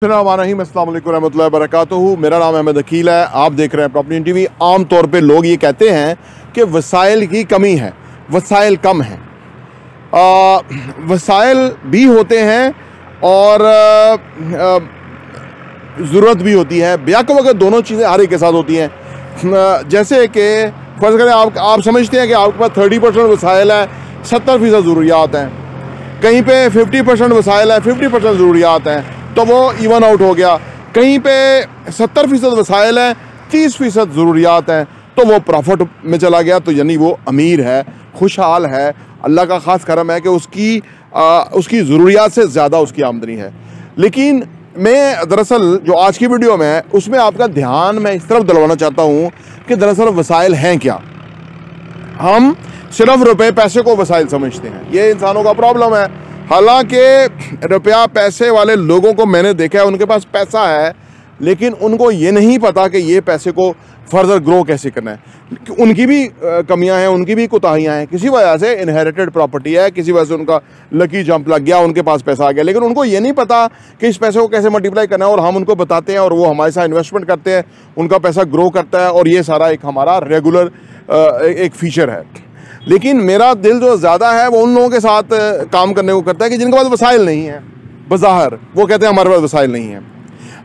अस्सलाम वालेकुम रहमतुल्लाहि वबरकातुहू। मेरा नाम अहमद अकील है। आप देख रहे हैं प्रॉपर्टी टीवी। आम तौर पे लोग ये कहते हैं कि वसाइल की कमी है, वसाइल कम हैं। वसाइल भी होते हैं और ज़रूरत भी होती है, ब्याक वक्त दोनों चीज़ें हर एक के साथ होती हैं। जैसे कि फ़र्ज़ करें आप समझते हैं कि आपके पास 30% वसाइल है, 70% ज़रूरियात हैं। कहीं पे 50% वसाइल है, 50% ज़रूरियात हैं, तो वो इवन आउट हो गया। कहीं पे 70% वसाइल है, 30% ज़रूरियात हैं, तो वो प्रॉफिट में चला गया। तो यानी वो अमीर है, खुशहाल है, अल्लाह का ख़ास करम है कि उसकी ज़रूरियात से ज़्यादा उसकी आमदनी है। लेकिन मैं दरअसल जो आज की वीडियो में है उसमें आपका ध्यान मैं इस तरफ दिलवाना चाहता हूँ कि दरअसल वसाइल हैं क्या। हम सिर्फ रुपए पैसे को वसाइल समझते हैं, ये इंसानों का प्रॉब्लम है। हालांकि रुपया पैसे वाले लोगों को मैंने देखा है, उनके पास पैसा है लेकिन उनको ये नहीं पता कि ये पैसे को फर्दर ग्रो कैसे करना है। उनकी भी कमियां हैं, उनकी भी कोताहियां हैं। किसी वजह से इनहेरिटेड प्रॉपर्टी है, किसी वजह से उनका लकी जंप लग गया, उनके पास पैसा आ गया, लेकिन उनको ये नहीं पता कि इस पैसे को कैसे मल्टीप्लाई करना है। और हम उनको बताते हैं और वो हमारे साथ इन्वेस्टमेंट करते हैं, उनका पैसा ग्रो करता है और ये सारा एक हमारा रेगुलर एक फीचर है। लेकिन मेरा दिल जो ज़्यादा है वो उन लोगों के साथ काम करने को करता है कि जिनके पास वसाइल नहीं है। बज़ाहिर वो कहते हैं हमारे पास वसाइल नहीं है।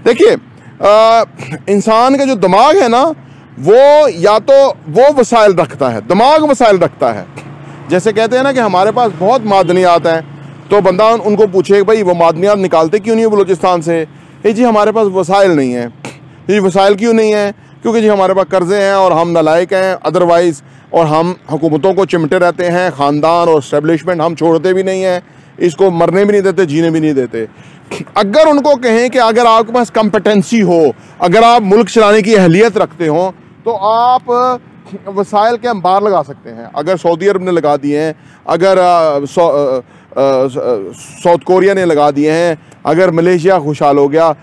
देखिए, इंसान का जो दिमाग है ना, वो या तो वो वसाइल रखता है, दिमाग वसाइल रखता है। जैसे कहते हैं ना कि हमारे पास बहुत मादनियात हैं, तो बंदा उनको पूछे भाई वो मादनियात निकालते क्यों नहीं है बलूचिस्तान से? जी हमारे पास वसाइल नहीं है। जी वसाइल क्यों नहीं है? क्योंकि जी हमारे पास कर्जे हैं और हम नालायक हैं अदरवाइज़, और हम हुकूमतों को चिमटे रहते हैं, ख़ानदान और इस्टेब्लिशमेंट हम छोड़ते भी नहीं हैं, इसको मरने भी नहीं देते, जीने भी नहीं देते। अगर उनको कहें कि अगर आपके पास कम्पटेंसी हो, अगर आप मुल्क चलाने की अहलियत रखते हो, तो आप वसाइल के अंबार लगा सकते हैं। अगर सऊदी अरब ने लगा दिए हैं, अगर साउथ कोरिया ने लगा दिए हैं, अगर मलेशिया खुशहाल हो गया,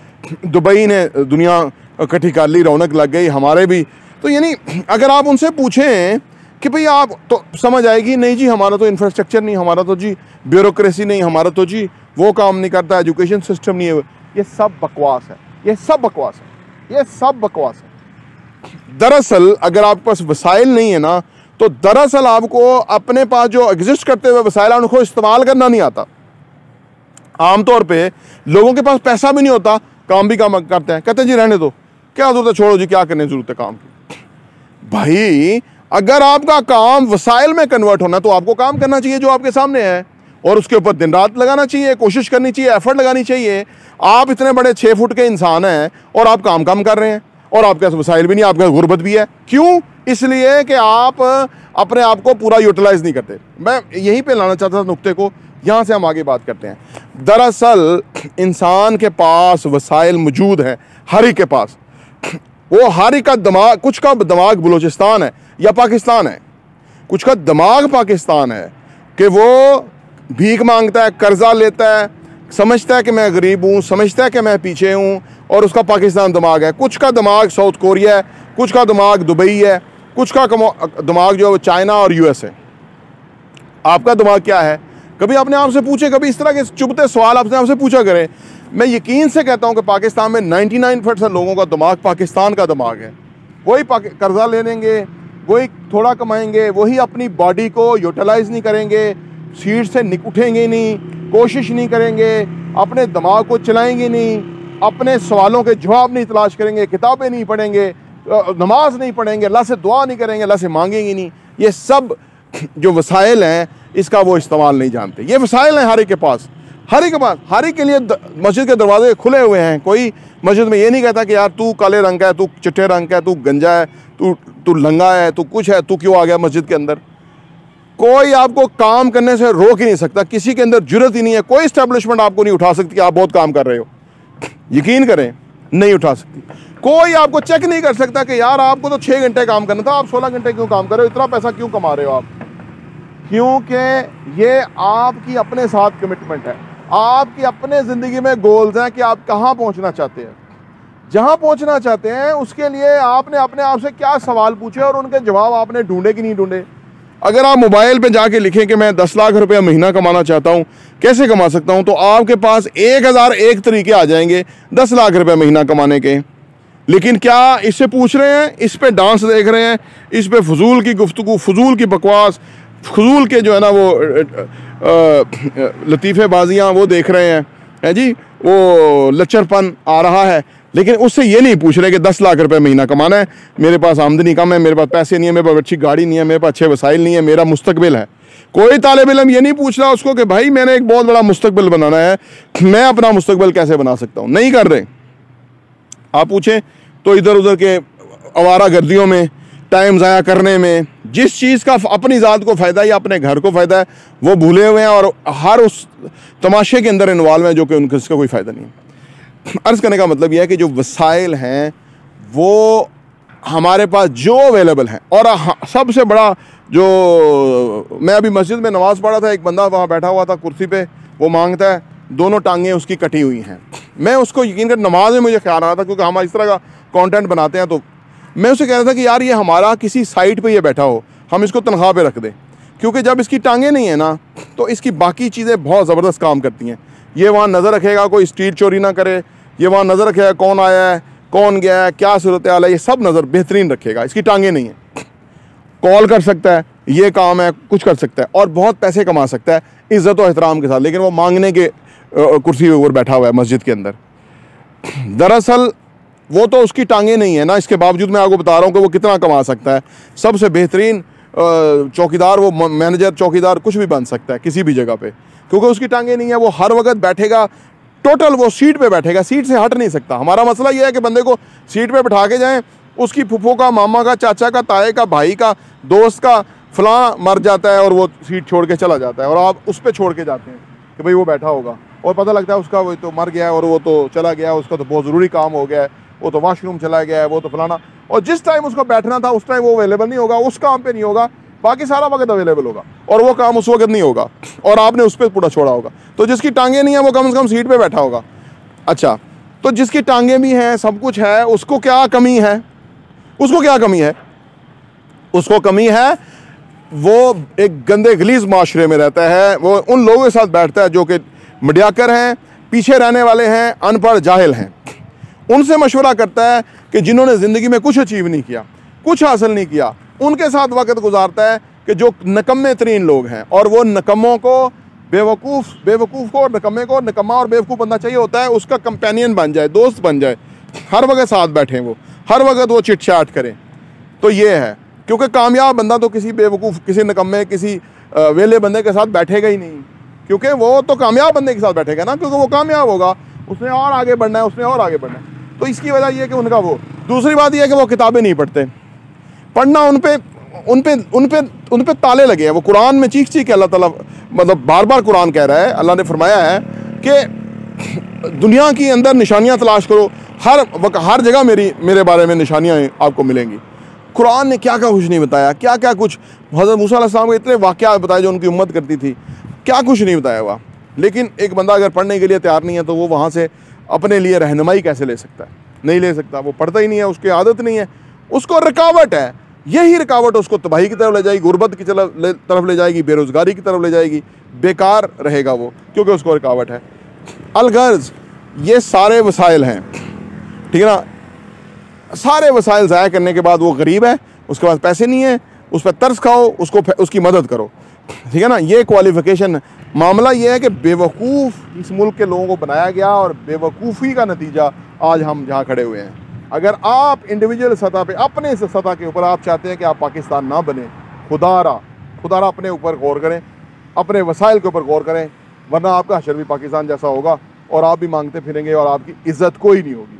दुबई ने दुनिया इकट्ठी कर ली, रौनक लग गई, हमारे भी। तो यानी अगर आप उनसे पूछें कि भाई आप, तो समझ आएगी नहीं जी हमारा तो इंफ्रास्ट्रक्चर नहीं, हमारा तो जी ब्यूरोक्रेसी नहीं, हमारा तो जी वो काम नहीं करता, एजुकेशन सिस्टम नहीं है। ये सब बकवास है, ये सब बकवास है, ये सब बकवास है। दरअसल अगर आपके पास वसाइल नहीं है ना, तो दरअसल आपको अपने पास जो एग्जिस्ट करते हुए वसाइल उनको इस्तेमाल करना नहीं आता। आमतौर पे लोगों के पास पैसा भी नहीं होता, काम भी काम करते हैं, कहते हैं जी रहने दो, क्या जरूरत है, छोड़ो जी, क्या करने जरूरत है काम की। भाई अगर आपका काम वसाइल में कन्वर्ट होना, तो आपको काम करना चाहिए जो आपके सामने है, और उसके ऊपर दिन रात लगाना चाहिए, कोशिश करनी चाहिए, एफर्ट लगानी चाहिए। आप इतने बड़े 6 फुट के इंसान हैं और आप काम कर रहे हैं, और आपके पास वसाइल भी नहीं, आपके पास गुर्बत भी है। क्यों? इसलिए कि आप अपने आप को पूरा यूटिलाइज नहीं करते। मैं यहीं पे लाना चाहता था नुक्ते को, यहाँ से हम आगे बात करते हैं। दरअसल इंसान के पास वसाइल मौजूद हैं, हर एक के पास। वो हर एक का दिमाग, कुछ का दिमाग बलूचिस्तान है या पाकिस्तान है, कुछ का दिमाग पाकिस्तान है कि वो भीख मांगता है, कर्जा लेता है, समझता है कि मैं गरीब हूँ, समझता है कि मैं पीछे हूँ, और उसका पाकिस्तान दिमाग है। कुछ का दिमाग साउथ कोरिया है, कुछ का दिमाग दुबई है, कुछ का दिमाग जो है चाइना और यूएस है। आपका दिमाग क्या है? कभी अपने आप से पूछे, कभी इस तरह के चुभते सवाल अपने आप से पूछा करें। मैं यकीन से कहता हूं कि पाकिस्तान में 99% लोगों का दिमाग पाकिस्तान का दिमाग है। वही कर्जा ले लेंगे, वही थोड़ा कमाएंगे, वही अपनी बॉडी को यूटिलाइज नहीं करेंगे, सीट से उठेंगे नहीं, कोशिश नहीं करेंगे, अपने दिमाग को चलाएंगे नहीं, अपने सवालों के जवाब नहीं तलाश करेंगे, किताबें नहीं पढ़ेंगे, नमाज नहीं पढ़ेंगे, अल्लाह से दुआ नहीं करेंगे, अल्लाह से मांगेंगे नहीं। ये सब जो वसाइल हैं इसका वो इस्तेमाल नहीं जानते। ये वसाइल हैं हर एक के पास, हर एक के पास। हर एक के लिए मस्जिद के दरवाजे खुले हुए हैं। कोई मस्जिद में ये नहीं कहता कि यार तू काले रंग का है, तू चिट्टे रंग का है, तू गंजा है, तू लंगा है, तू कुछ है, तू क्यों आ गया मस्जिद के अंदर। कोई आपको काम करने से रोक ही नहीं सकता, किसी के अंदर जुर्रत ही नहीं है। कोई इस्टेब्लिशमेंट आपको नहीं उठा सकती कि आप बहुत काम कर रहे हो, यकीन करें नहीं उठा सकती। कोई आपको चेक नहीं कर सकता कि यार आपको तो 6 घंटे काम करना था, आप 16 घंटे क्यों काम कर रहे हो, इतना पैसा क्यों कमा रहे हो आप। क्योंकि ये आपकी अपने साथ कमिटमेंट है, आपकी अपने ज़िंदगी में गोल्स हैं कि आप कहाँ पहुँचना चाहते हैं। जहाँ पहुँचना चाहते हैं उसके लिए आपने अपने आप से क्या सवाल पूछे और उनके जवाब आपने ढूंढे कि नहीं ढूंढे। अगर आप मोबाइल पे जाके लिखें कि मैं 10 लाख रुपया महीना कमाना चाहता हूँ, कैसे कमा सकता हूँ, तो आपके पास 1001 तरीके आ जाएंगे 10 लाख रुपया महीना कमाने के। लेकिन क्या इससे पूछ रहे हैं, इस पे डांस देख रहे हैं, इस पे फजूल की गुफ्तगू, फजूल की बकवास, फजूल के जो है ना वो लतीफ़ेबाजियाँ वो देख रहे हैं जी, वो लच्चरपन आ रहा है। लेकिन उससे ये नहीं पूछ रहे कि 10 लाख रुपए महीना कमाना है, मेरे पास आमदनी कम है, मेरे पास पैसे नहीं है, मेरे पास अच्छी गाड़ी नहीं है, मेरे पास अच्छे वसाइल नहीं है, मेरा मुस्तकबिल है। कोई तालिब इल्म ये नहीं पूछ रहा उसको कि भाई मैंने एक बहुत बड़ा मुस्तकबिल बनाना है, मैं अपना मुस्तकबिल कैसे बना सकता हूँ, नहीं कर रहे। आप पूछें तो इधर उधर के आवारा गर्दियों में, टाइम ज़ाया करने में, जिस चीज़ का अपनी ज़ात को फ़ायदा या अपने घर को फ़ायदा है वो भूले हुए हैं और हर उस तमाशे के अंदर इन्वॉल्व हैं जो कि उनका इसका कोई फ़ायदा नहीं है। अर्ज़ करने का मतलब यह है कि जो वसाइल हैं वो हमारे पास जो अवेलेबल हैं, और सबसे बड़ा जो, मैं अभी मस्जिद में नमाज़ पढ़ा था, एक बंदा वहाँ बैठा हुआ था कुर्सी पे, वो मांगता है, दोनों टांगें उसकी कटी हुई हैं। मैं उसको यकीन कर, नमाज में मुझे ख्याल आ रहा था क्योंकि हम इस तरह का कंटेंट बनाते हैं, तो मैं उसे कह रहा था कि यार ये हमारा किसी साइट पे ये बैठा हो, हम इसको तनख्वाह पे रख दें, क्योंकि जब इसकी टांगें नहीं है ना तो इसकी बाकी चीज़ें बहुत ज़बरदस्त काम करती हैं। ये वहाँ नज़र रखेगा कोई स्ट्रीट चोरी ना करे, ये वहाँ नज़र रखेगा कौन आया है कौन गया है क्या सूरत हाल है, ये सब नज़र बेहतरीन रखेगा। इसकी टांगें नहीं है, कॉल कर सकता है, ये काम है, कुछ कर सकता है और बहुत पैसे कमा सकता है इज़्ज़त और एहतराम के साथ, लेकिन वो मांगने के कुर्सी के ऊपर बैठा हुआ है मस्जिद के अंदर। दरअसल वो तो उसकी टांगें नहीं है ना, इसके बावजूद मैं आपको बता रहा हूँ कि वो कितना कमा सकता है। सबसे बेहतरीन चौकीदार, वो मैनेजर, चौकीदार कुछ भी बन सकता है किसी भी जगह पे, क्योंकि उसकी टांगें नहीं है। वो हर वक्त बैठेगा, टोटल वो सीट पे बैठेगा, सीट से हट नहीं सकता। हमारा मसला ये है कि बंदे को सीट पे बैठा के जाएं, उसकी फूफो का, मामा का, चाचा का, ताए का, भाई का, दोस्त का फलां मर जाता है और वो सीट छोड़ के चला जाता है और आप उस पर छोड़ के जाते हैं कि भाई वो बैठा होगा, और पता लगता है उसका वो तो मर गया है और वो तो चला गया है, उसका तो बहुत ज़रूरी काम हो गया है, वो तो वॉशरूम चला गया है, वो तो फलाना, और जिस टाइम उसको बैठना था उस टाइम वो अवेलेबल नहीं होगा, उस काम पे नहीं होगा, बाकी सारा वक्त अवेलेबल होगा और वो काम उस वक्त नहीं होगा और आपने उस पर पूरा छोड़ा होगा। तो जिसकी टांगें नहीं है वो कम से कम सीट पे बैठा होगा। अच्छा, तो जिसकी टांगें भी हैं, सब कुछ है, उसको क्या कमी है? उसको क्या कमी है? उसको कमी है वो एक गंदे गलीज माशरे में रहता है, वो उन लोगों के साथ बैठता है जो कि मीडियाकर हैं, पीछे रहने वाले हैं, अनपढ़ जाहिल हैं। उनसे मशवरा करता है कि जिन्होंने ज़िंदगी में कुछ अचीव नहीं किया, कुछ हासिल नहीं किया, उनके साथ वक्त गुजारता है कि जो नकम्मे तरीन लोग हैं। और वो नकम्मों को, बेवकूफ़ को और नकम्मे को, नकम्मा और बेवकूफ़ बनना चाहिए होता है, उसका कंपेनियन बन जाए, दोस्त बन जाए, हर वक्त साथ बैठें, वो हर वक्त वो चिट चाट करें। तो ये है, क्योंकि कामयाब बंदा तो किसी बेवकूफ़, किसी नकम्मे, किसी वेले बंदे के साथ बैठेगा ही नहीं, क्योंकि वो तो कामयाब बंदे के साथ बैठेगा ना, क्योंकि वो कामयाब होगा, उसने और आगे बढ़ना है, उसने और आगे बढ़ना है। तो इसकी वजह यह है कि उनका वो, दूसरी बात यह है कि वो किताबें नहीं पढ़ते। पढ़ना उन पे ताले लगे हैं। वो कुरान में चीख के अल्लाह ताला, मतलब बार बार कुरान कह रहा है, अल्लाह ने फरमाया है कि दुनिया के अंदर निशानियां तलाश करो, हर जगह मेरे बारे में निशानियां आपको मिलेंगी। कुरान ने क्या क्या कुछ नहीं बताया, क्या क्या कुछ, हज़रत मूसा अलैहिस्सलाम के इतने वाक़यात बताए जो उनकी उम्मत करती थी, क्या कुछ नहीं बताया हुआ। लेकिन एक बंदा अगर पढ़ने के लिए तैयार नहीं है तो वो वहाँ से अपने लिए रहनुमाई कैसे ले सकता है? नहीं ले सकता। वो पढ़ता ही नहीं है, उसकी आदत नहीं है, उसको रुकावट है। यही रुकावट उसको तबाही की तरफ ले जाएगी, गुर्बत की तरफ ले जाएगी, बेरोज़गारी की तरफ ले जाएगी, बेकार रहेगा वो, क्योंकि उसको रुकावट है। अलगर्ज ये सारे वसाइल हैं, ठीक है ना, सारे वसाइल ज़ाया करने के बाद वो गरीब है, उसके पास पैसे नहीं है, उस पर तरस खाओ, उसकी मदद करो, ठीक है ना। ये क्वालिफ़िकेशन। मामला ये है कि बेवकूफ़ इस मुल्क के लोगों को बनाया गया और बेवकूफ़ी का नतीजा आज हम जहाँ खड़े हुए हैं। अगर आप इंडिविजुअल सतह पे, अपने सतह के ऊपर आप चाहते हैं कि आप पाकिस्तान ना बने, खुदारा अपने ऊपर गौर करें, अपने वसाइल के ऊपर गौर करें, वरना आपका हशर भी पाकिस्तान जैसा होगा और आप भी मांगते फिरेंगे और आपकी इज़्ज़त कोई नहीं होगी।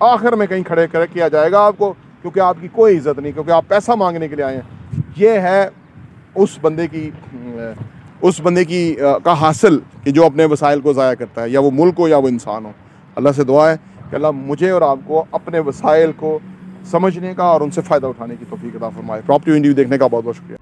आखिर में कहीं खड़े कर किया जाएगा आपको, क्योंकि आपकी कोई इज़्ज़त नहीं, क्योंकि आप पैसा मांगने के लिए आए हैं। ये है उस बंदे की का हासिल कि जो अपने वसाइल को ज़ाया करता है, या वो मुल्क हो या वो इंसान हो। अल्लाह से दुआ है कि अल्लाह मुझे और आपको अपने वसाइल को समझने का और उनसे फ़ायदा उठाने की तौफीक अता फरमाए। प्रॉपर्टी इंटरव्यू देखने का बहुत बहुत शुक्रिया।